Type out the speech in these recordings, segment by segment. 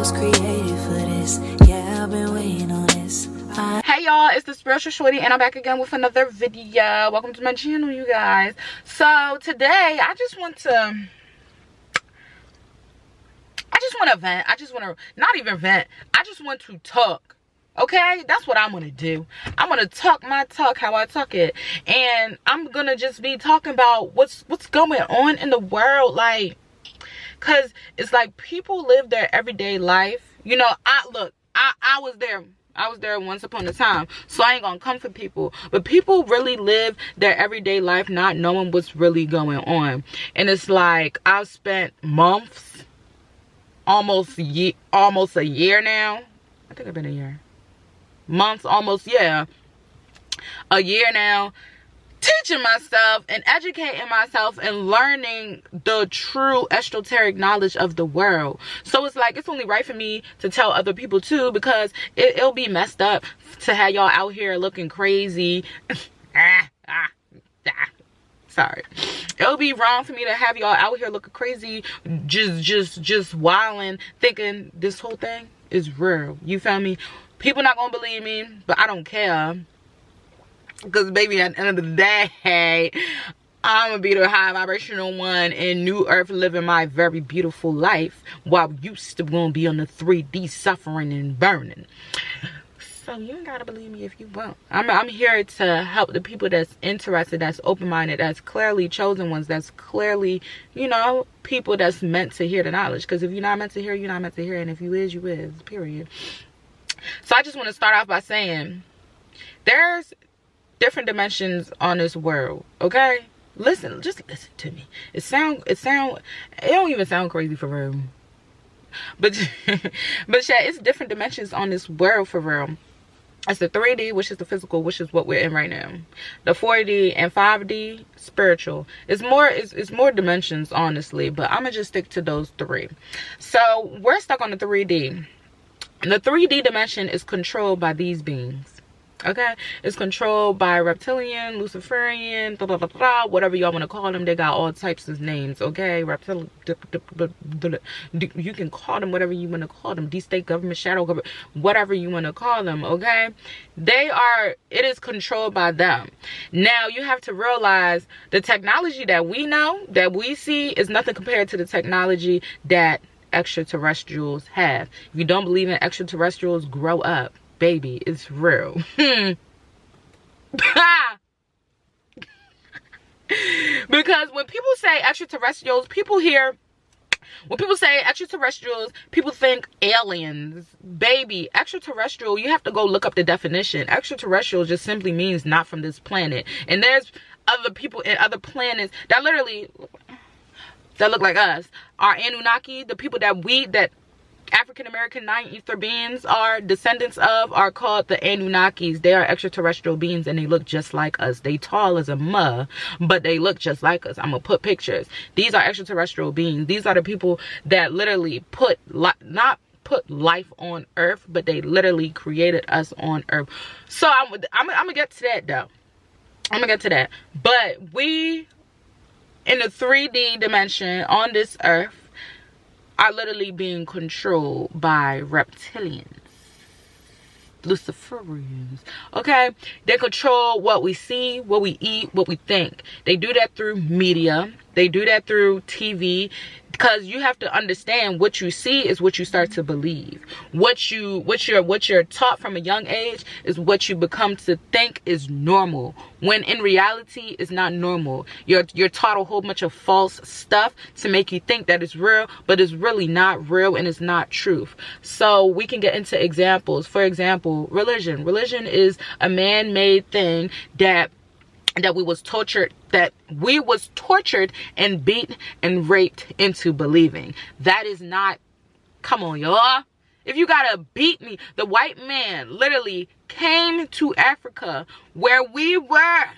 was created for this. Yeah, I've been waiting on this. Hey y'all, it's the Spiritual Shorty and I'm back again with another video. Welcome to my channel, you guys. So today I just want to vent. I just want to not even vent. I just want to talk. Okay, that's what I'm gonna do. I'm gonna talk my talk how I talk it, and I'm gonna just be talking about what's going on in the world, like, cause it's like people live their everyday life. You know, I was there. I was there once upon a time, so I ain't gonna come for people. But people really live their everyday life not knowing what's really going on. And it's like I've spent months, almost a year now. I think I've been a year. Months, almost, yeah. A year now, teaching myself and educating myself and learning the true esoteric knowledge of the world. So it's like it's only right for me to tell other people too, because it'll be messed up to have y'all out here looking crazy. Sorry. It'll be wrong for me to have y'all out here looking crazy, just wilding, thinking this whole thing is real. You feel me? People not gonna believe me, but I don't care. Because baby, at the end of the day, I'm gonna be the high vibrational one in New Earth, living my very beautiful life, while you still gonna be on the 3D suffering and burning. So you ain't gotta believe me if you won't. I'm here to help the people that's interested, that's open-minded, that's clearly chosen ones, that's clearly, you know, people that's meant to hear the knowledge. Because if you're not meant to hear, you're not meant to hear, and if you is, you is, period. So I just want to start off by saying there's different dimensions on this world, okay? Listen, just listen to me. It don't even sound crazy for real. But yeah, it's different dimensions on this world for real. It's the 3D, which is the physical, which is what we're in right now. The 4D and 5D, spiritual. It's more dimensions, honestly, but I'm gonna just stick to those three. So we're stuck on the 3D. The 3D dimension is controlled by these beings. Okay, it's controlled by reptilian, Luciferian, whatever y'all want to call them. They got all types of names. Okay, reptilian, you can call them whatever you want to call them. Deep state government, shadow government, whatever you want to call them. Okay, it is controlled by them. Now you have to realize the technology that we know, that we see, is nothing compared to the technology that extraterrestrials have. If you don't believe in extraterrestrials, grow up. Baby, it's real. Because when people say extraterrestrials, people think aliens. Baby, extraterrestrial, you have to go look up the definition. Extraterrestrial just simply means not from this planet. And there's other people in other planets that look like us. Our Anunnaki, the people that African American 9 ether beings are descendants of, are called the Anunnakis. They are extraterrestrial beings and they look just like us. They tall as a mud, but they look just like us. I'm gonna put pictures. These are extraterrestrial beings. These are the people that literally not put life on Earth, but they literally created us on Earth. So I'm gonna get to that though. I'm gonna get to that. But we in the 3D dimension on this Earth are literally being controlled by reptilians, Luciferians. Okay, they control what we see, what we eat, what we think. They do that through media. They do that through TV. Because you have to understand, what you see is what you start to believe. What you're taught from a young age is what you become to think is normal, when in reality it's not normal. You're taught a whole bunch of false stuff to make you think that it's real, but it's really not real and it's not truth. So we can get into examples. For example, religion. Religion is a man-made thing that we was tortured and beat and raped into believing. That is not, come on y'all. If you gotta beat me, the white man literally came to Africa where we was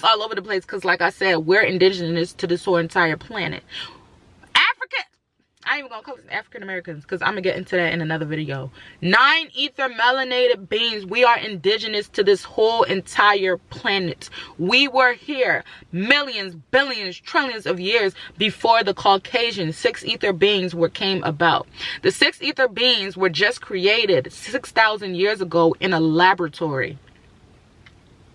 all over the place, because like I said, we're indigenous to this whole entire planet. I ain't even gonna call it African Americans because I'm gonna get into that in another video. 9 ether melanated beings. We are indigenous to this whole entire planet. We were here millions, billions, trillions of years before the Caucasian 6 ether beings came about. The 6 ether beings were just created 6,000 years ago in a laboratory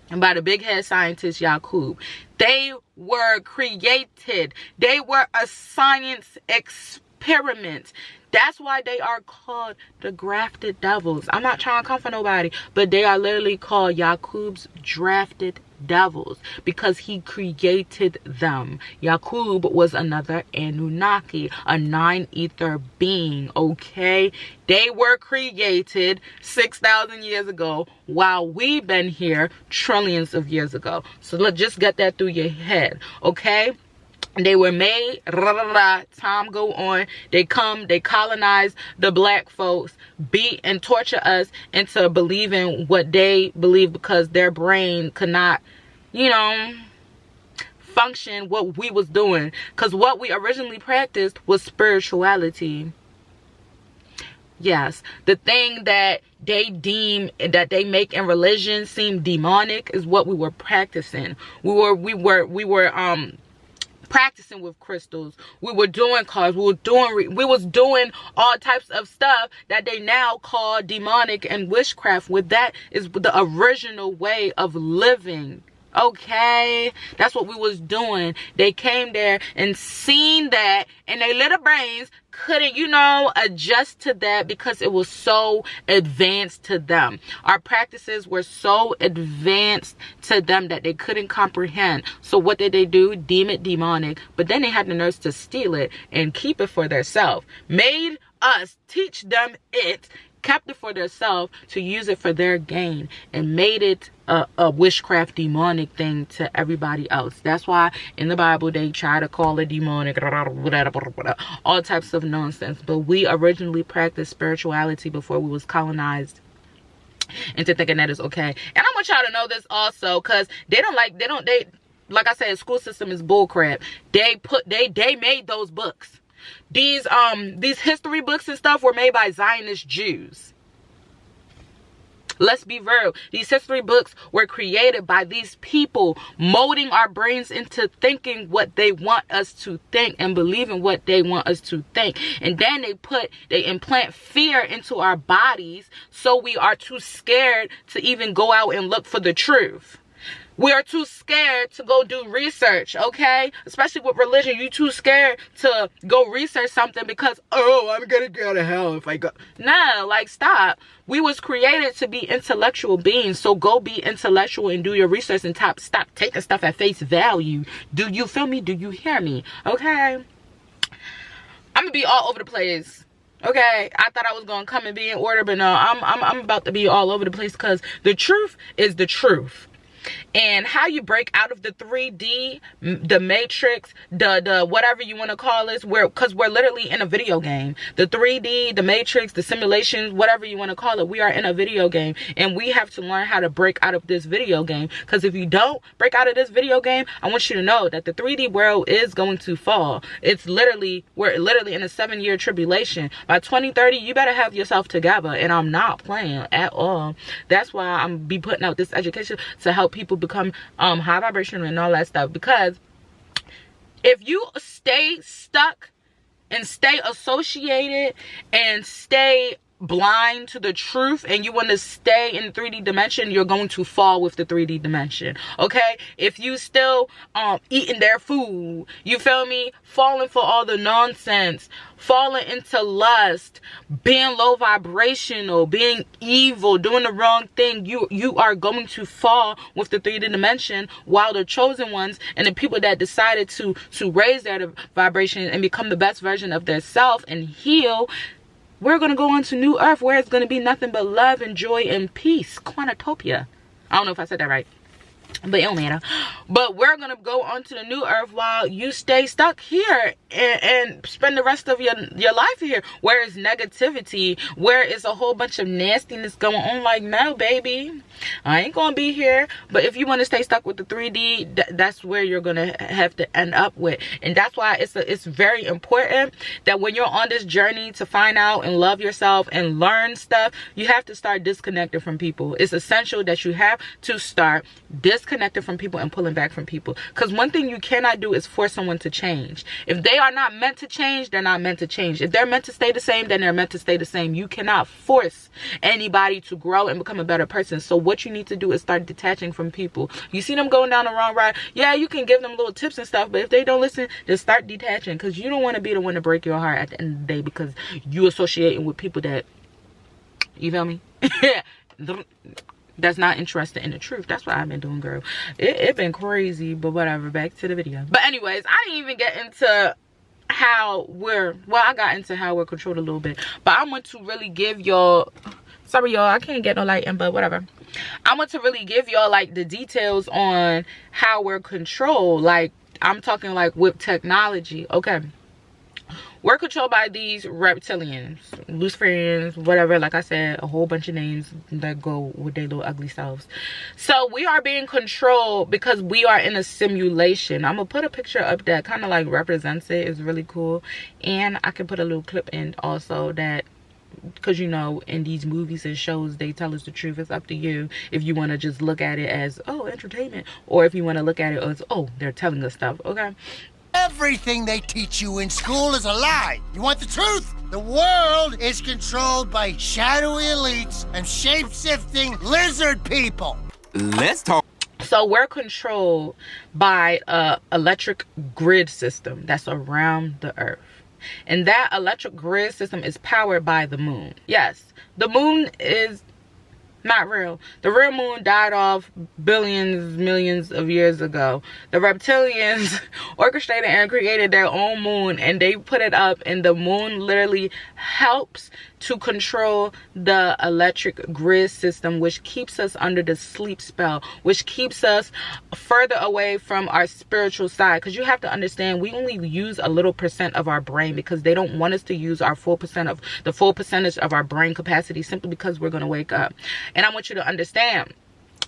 and by the big head scientist Yakub. They were created. They were a science experiment. That's why they are called the grafted devils. I'm not trying to come for nobody, but they are literally called Yakub's drafted devils because he created them. Yakub was another Anunnaki, a 9 ether being, okay? They were created 6,000 years ago while we've been here trillions of years ago. So let's just get that through your head, okay? They were made, time go on, they come, they colonize the black folks, beat and torture us into believing what they believe because their brain could not, you know, function what we was doing. Because what we originally practiced was spirituality. Yes, the thing that they deem, that they make in religion seem demonic is what we were practicing. We were practicing with crystals. We were doing cards. We was doing all types of stuff that they now call demonic and witchcraft. With that is the original way of living. Okay, that's what we was doing. They came there and seen that, and their little brains couldn't, you know, adjust to that because it was so advanced to them. Our practices were so advanced to them that they couldn't comprehend. So what did they do? Deem it demonic, but then they had the nerve to steal it and keep it for themselves. Made us teach them it, kept it for themselves to use it for their gain, and made it a witchcraft demonic thing to everybody else. That's why in the Bible they try to call it demonic, all types of nonsense. But we originally practiced spirituality before we was colonized into thinking that is okay. And I want y'all to know this also, because they like I said, school system is bullcrap. They made those books. These history books and stuff were made by Zionist Jews. Let's be real. These history books were created by these people, molding our brains into thinking what they want us to think and believing what they want us to think. And then they implant fear into our bodies, so we are too scared to even go out and look for the truth. We are too scared to go do research, okay? Especially with religion, you too scared to go research something because, oh, I'm gonna go to hell if I go. No, like, stop. We was created to be intellectual beings, so go be intellectual and do your research and stop taking stuff at face value. Do you feel me? Do you hear me? Okay? I'm gonna be all over the place. Okay, I thought I was gonna come and be in order, but no, I'm about to be all over the place because the truth is the truth. And how you break out of the 3D, the matrix, the whatever you want to call this, because we're literally in a video game. The 3D, the matrix, the simulations, whatever you want to call it, we are in a video game, and we have to learn how to break out of this video game. Because if you don't break out of this video game, I want you to know that the 3D world is going to fall. We're literally in a 7-year tribulation. By 2030, you better have yourself together, and I'm not playing at all. That's why I'm be putting out this education to help people become high vibration and all that stuff. Because if you stay stuck and stay associated and stay blind to the truth and you want to stay in 3D dimension, you're going to fall with the 3D dimension. Okay, if you still eating their food, you feel me, falling for all the nonsense, falling into lust, being low vibrational, being evil, doing the wrong thing, you are going to fall with the 3D dimension, while the chosen ones and the people that decided to raise their vibration and become the best version of their self and heal, we're going to go on to New Earth, where it's going to be nothing but love and joy and peace. Quantopia. I don't know if I said that right. But it don't matter. But we're gonna go on to the new earth while you stay stuck here and spend the rest of your life here, where it's negativity, where it's a whole bunch of nastiness going on. Like, no, baby, I ain't gonna be here. But if you want to stay stuck with the 3D, that's where you're gonna have to end up with. And that's why it's very important that when you're on this journey to find out and love yourself and learn stuff, you have to start disconnecting from people. It's essential that you have to start disconnected from people and pulling back from people, because one thing you cannot do is force someone to change. If they are not meant to change, they're not meant to change. If they're meant to stay the same, then they're meant to stay the same. You cannot force anybody to grow and become a better person. So what you need to do is start detaching from people. You see them going down the wrong road, yeah, you can give them little tips and stuff, but if they don't listen, just start detaching, because you don't want to be the one to break your heart at the end of the day because you associating with people that, you feel me? That's not interested in the truth. That's what I've been doing, girl. It been crazy, but whatever. Back to the video. But anyways, I didn't even get into how I got into how we're controlled a little bit, but I want to really give y'all, sorry y'all, I can't get no lighting, but whatever. I want to really give y'all like the details on how we're controlled. Like, I'm talking like with technology. Okay, we're controlled by these reptilians, Luciferians, whatever. Like I said, a whole bunch of names that go with their little ugly selves. So we are being controlled because we are in a simulation. I'm gonna put a picture up that kind of like represents it. It's really cool. And I can put a little clip in also that, because you know, in these movies and shows, they tell us the truth. It's up to you if you want to just look at it as, oh, entertainment, or if you want to look at it as, oh, they're telling us stuff. Okay, everything they teach you in school is a lie. You want the truth? The world is controlled by shadowy elites and shape-shifting lizard people. Let's talk. So we're controlled by a electric grid system that's around the earth. And that electric grid system is powered by the moon. Yes, the moon is not real. The real moon died off billions, millions of years ago. The reptilians orchestrated and created their own moon, and they put it up, and the moon literally helps to control the electric grid system, which keeps us under the sleep spell, which keeps us further away from our spiritual side. Because you have to understand, we only use a little percent of our brain, because they don't want us to use our full percentage of our brain capacity, simply because we're going to wake up. And I want you to understand,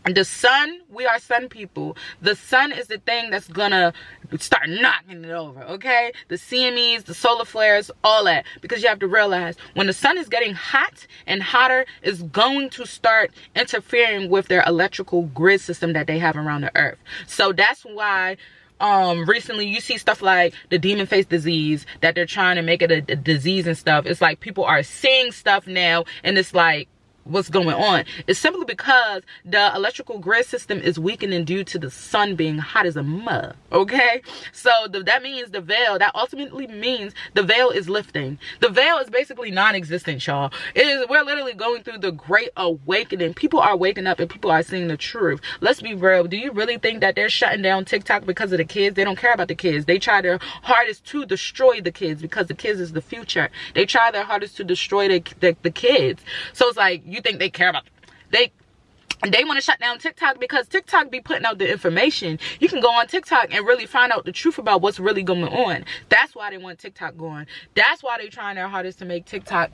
the sun, we are sun people. The sun is the thing that's gonna start knocking it over, okay? The CMEs, the solar flares, all that. Because you have to realize, when the sun is getting hot and hotter, it's going to start interfering with their electrical grid system that they have around the earth. So that's why recently you see stuff like the demon face disease, that they're trying to make it a disease and stuff. It's like people are seeing stuff now, and it's like, what's going on? It's simply because the electrical grid system is weakening due to the sun being hot as a mud. Okay, so that means the veil, that ultimately means the veil is lifting. The veil is basically non-existent, y'all. We're literally going through the great awakening. People are waking up and people are seeing the truth. Let's be real. Do you really think that they're shutting down TikTok because of the kids? They don't care about the kids. They try their hardest to destroy the kids, because the kids is the future. They try their hardest to destroy the kids. So it's like, you think they care about they want to shut down TikTok because TikTok be putting out the information. You can go on TikTok and really find out the truth about what's really going on. That's why they want TikTok going. That's why they're trying their hardest to make TikTok,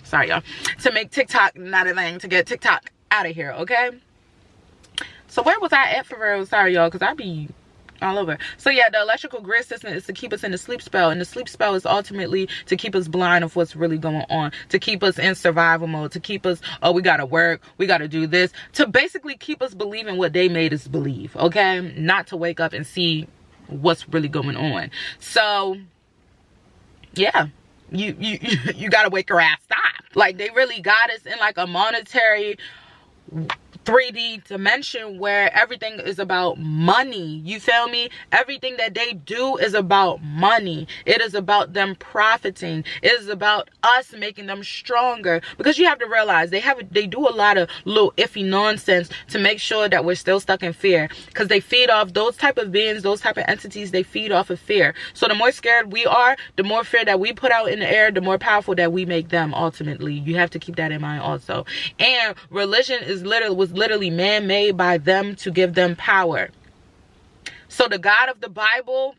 sorry y'all, to make TikTok not a thing, to get TikTok out of here. Okay, so where was I at for real? Sorry y'all, because I be all over. So yeah, the electrical grid system is to keep us in the sleep spell, and the sleep spell is ultimately to keep us blind of what's really going on, to keep us in survival mode, to keep us, oh, we gotta work, we gotta do this, to basically keep us believing what they made us believe. Okay, not to wake up and see what's really going on. So yeah, you gotta wake your ass up. Like, they really got us in like a monetary 3D dimension where everything is about money. You feel me? Everything that they do is about money. It is about them profiting. It is about us making them stronger, because you have to realize they do a lot of little iffy nonsense to make sure that we're still stuck in fear, because they feed off those type of beings, those type of entities. They feed off of fear. So the more scared we are, the more fear that we put out in the air, the more powerful that we make them ultimately. You have to keep that in mind also. And religion is literally was literally man-made by them to give them power. So the God of the Bible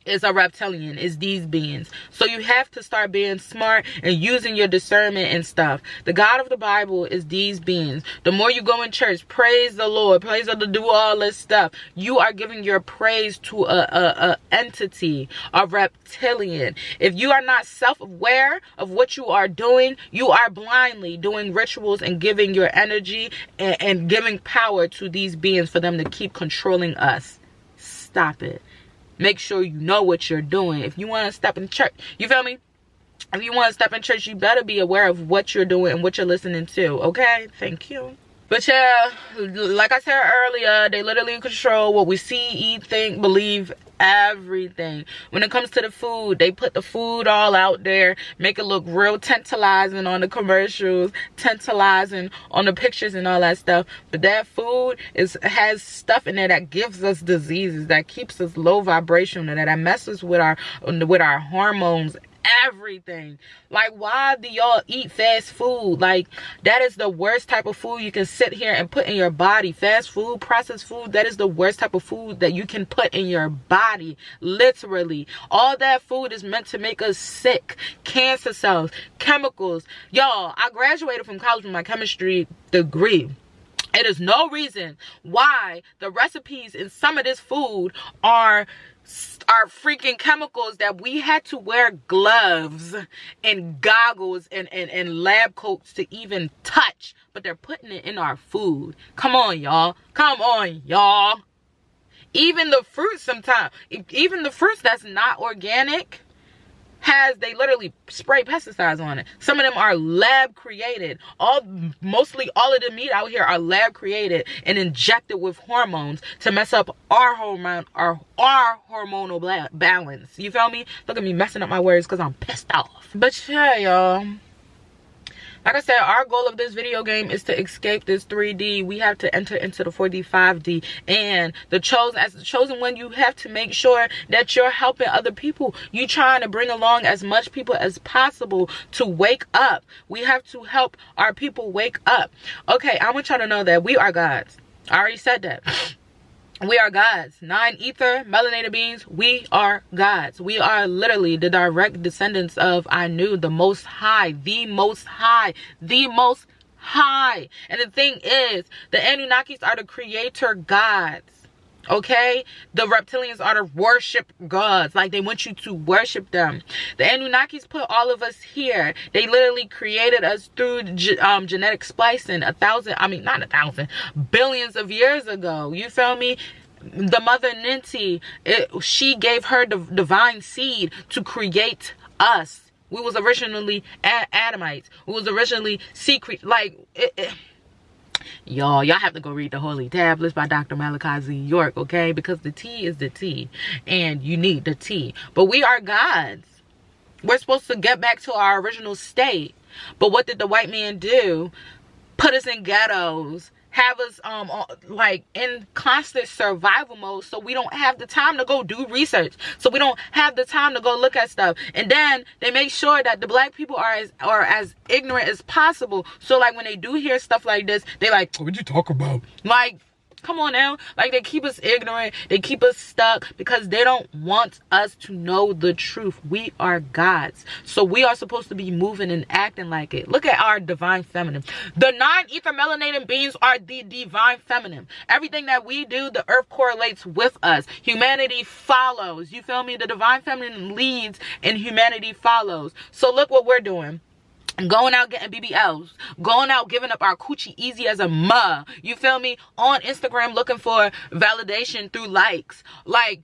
is a reptilian, is these beings. So you have to start being smart and using your discernment and stuff. The God of the Bible is these beings. The more you go in church, praise the Lord, praise the Lord, do all this stuff, you are giving your praise to a entity, a reptilian. If you are not self-aware of what you are doing, you are blindly doing rituals and giving your energy and giving power to these beings for them to keep controlling us. Stop it. Make sure you know what you're doing. If you want to step in church, you feel me? If you want to step in church, you better be aware of what you're doing and what you're listening to. Okay? Thank you. But yeah, like I said earlier, they literally control what we see, eat, think, believe, everything. When it comes to the food, they put the food all out there, make it look real tantalizing on the commercials, tantalizing on the pictures and all that stuff. But that food has stuff in there that gives us diseases, that keeps us low vibrational, that messes with our hormones, everything. Like, why do y'all eat fast food? Like, that is the worst type of food you can sit here and put in your body. Fast food, processed food, that is the worst type of food that you can put in your body. Literally, all that food is meant to make us sick. Cancer cells, chemicals. Y'all, I graduated from college with my chemistry degree. It is no reason why the recipes in some of this food are freaking chemicals that we had to wear gloves and goggles and lab coats to even touch, but they're putting it in our food. Come on, y'all. Come on, y'all. Even the fruits sometimes, even the fruits that's not organic, they literally spray pesticides on it. Some of them are lab created. Mostly all of the meat out here are lab created and injected with hormones to mess up our hormonal balance. You feel me? Look at me messing up my words because I'm pissed off. But yeah, y'all. Like I said, our goal of this video game is to escape this 3D. We have to enter into the 4D, 5D. And as the chosen one, you have to make sure that you're helping other people. You trying to bring along as much people as possible to wake up. We have to help our people wake up. Okay, I want y'all to know that we are gods. I already said that. We are gods. 9 ether melanated beings. We are gods. We are literally the direct descendants of Anu, the most high, the most high, the most high. And the thing is, the Anunnakis are the creator gods. Okay, the reptilians are to worship gods. Like, they want you to worship them. The Anunnakis put all of us here. They literally created us through genetic splicing billions of years ago. You feel me? The mother Ninti, she gave her the divine seed to create us. We was originally Adamites. We was originally secret. Like, y'all have to go read the Holy Tablets by Dr. Malachi Z. York, okay? Because the tea is the tea, and you need the tea. But we are gods. We're supposed to get back to our original state. But what did the white man do? Put us in ghettos, have us like in constant survival mode, so we don't have the time to go do research, so we don't have the time to go look at stuff. And then they make sure that the black people are as ignorant as possible, so like when they do hear stuff like this, they like, what you talk about? Like, come on now. Like, they keep us ignorant, they keep us stuck because they don't want us to know the truth. We are gods, so we are supposed to be moving and acting like it. Look at our divine feminine. The 9 ether melanated beings are the divine feminine. Everything that we do, the earth correlates with us. Humanity follows. You feel me? The divine feminine leads and humanity follows. So look what we're doing. Going out getting BBLs, going out giving up our coochie easy as a ma. You feel me? On Instagram looking for validation through likes. Like,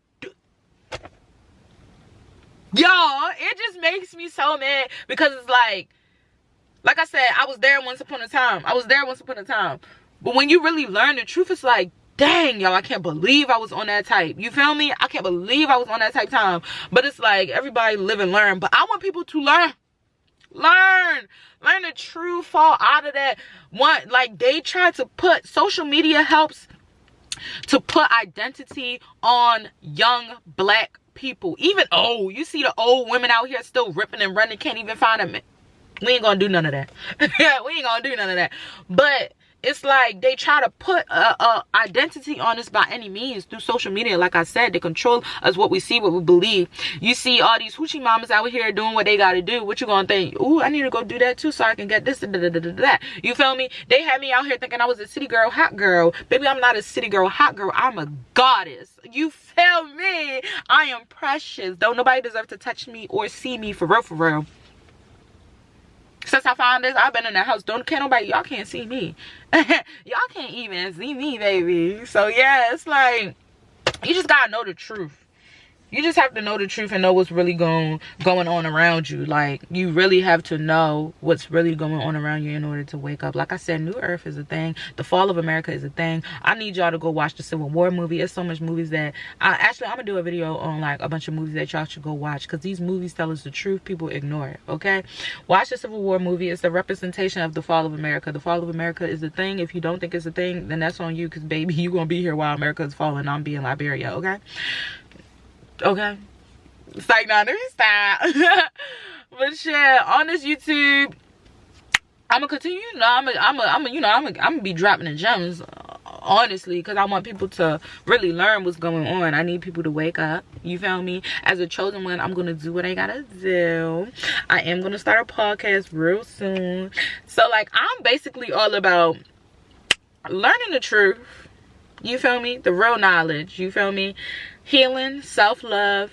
y'all, it just makes me so mad because it's like I said, I was there once upon a time. But when you really learn the truth, it's like, dang, y'all, I can't believe I was on that type. You feel me? I can't believe I was on that type time. But it's like, everybody live and learn. But I want people to learn the true fall out of that one. Like, they try to put, social media helps to put identity on young black people. Even old, you see the old women out here still ripping and running, can't even find a man. We ain't gonna do none of that. We ain't gonna do none of that. But it's like they try to put a identity on us by any means through social media. Like I said, they control us, what we see, what we believe. You see all these hoochie mamas out here doing what they gotta do. What you gonna think? Ooh, I need to go do that too so I can get this and that. You feel me? They had me out here thinking I was a city girl, hot girl. Baby, I'm not a city girl, hot girl. I'm a goddess. You feel me? I am precious. Don't nobody deserve to touch me or see me for real, for real. Since I found this, I've been in the house. Can't nobody, y'all can't see me. Y'all can't even see me, baby. So yeah, it's like, you just gotta know the truth. You just have to know the truth and know what's really going on around you. Like, you really have to know what's really going on around you in order to wake up. Like I said, New Earth is a thing. The Fall of America is a thing. I need y'all to go watch the Civil War movie. It's so much movies that actually I'm gonna do a video on like a bunch of movies that y'all should go watch, because these movies tell us the truth. People ignore it. Okay, watch the Civil War movie. It's the representation of the Fall of America. The Fall of America is a thing. If you don't think it's a thing, then that's on you, because baby, you gonna be here while America is falling. I'm being Liberia. Okay, it's like, nah, let me stop. But yeah, on this YouTube, I'm gonna continue. I'm gonna be dropping the gems, honestly, because I want people to really learn what's going on. I need people to wake up. You feel me? As a chosen one, I'm gonna do what I gotta do. I am gonna start a podcast real soon. So like, I'm basically all about learning the truth. You feel me? The real knowledge. You feel me? Healing, self-love,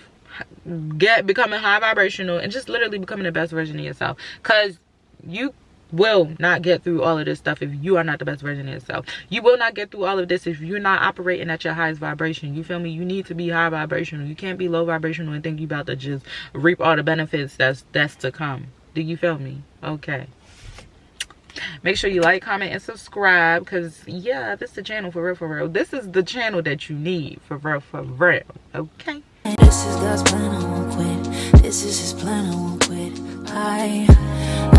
becoming high vibrational, and just literally becoming the best version of yourself. Because you will not get through all of this stuff if you are not the best version of yourself. You will not get through all of this if you're not operating at your highest vibration. You feel me? You need to be high vibrational. You can't be low vibrational and think you about to just reap all the benefits that's to come. Do you feel me? Okay. Make sure you like, comment, and subscribe, because yeah, this is the channel for real, for real. This is the channel that you need for real, for real. Okay. This is God's plan, I won't quit. This is his plan, I won't quit.